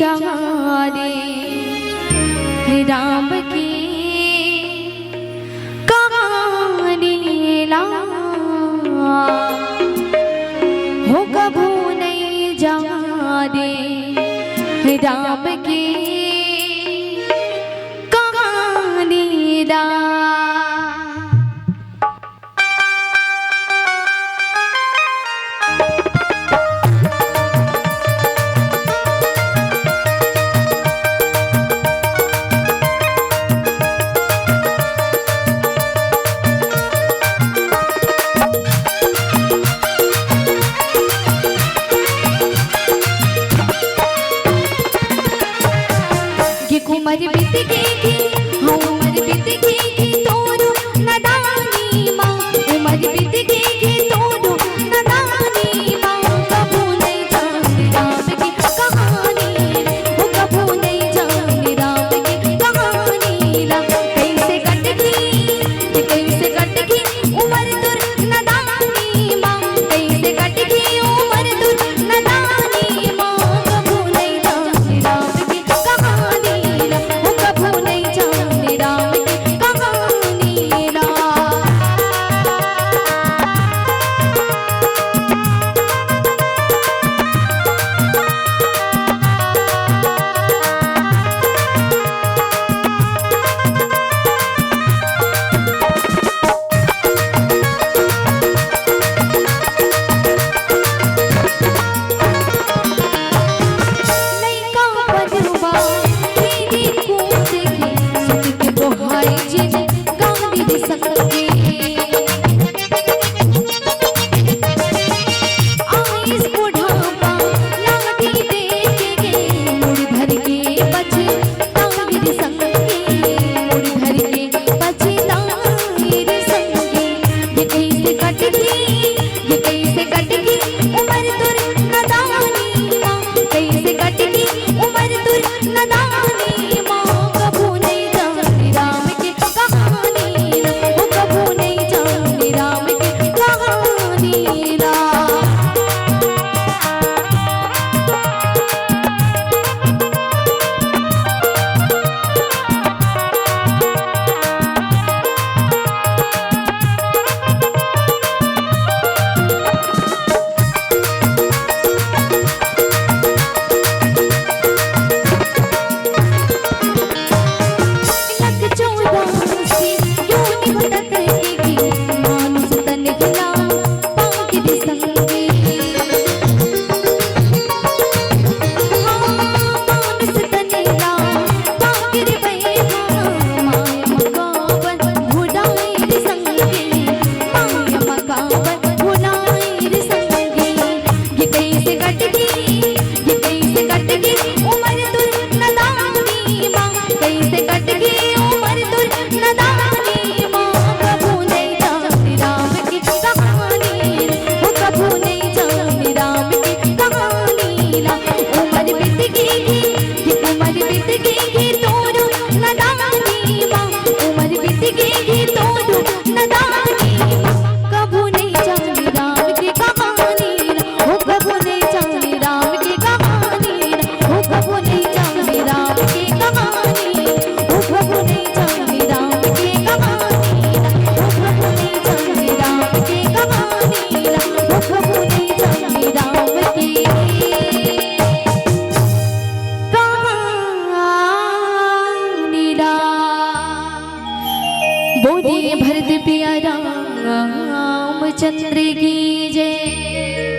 चारे राम की कहानी ला हो कभू नहीं जा रे राम की कहानी ला। उमर बीत गई हाँ उमर बीत गई तोरो नदानी माँ उमर बीत गई तोरो नदानी माँ कभू नहीं जाने राम की कहानी वो कभू नहीं जाने राम की कहानी ला कैसे कट गई उमर तुर नदानी माँ कैसे कट गई उमर तुर नदानी माँ कभू नहीं जाने राम की कहानी कभू नहीं जाने राम की कहानी ला। बोलिए भरत पिया रामचंद्र की जय।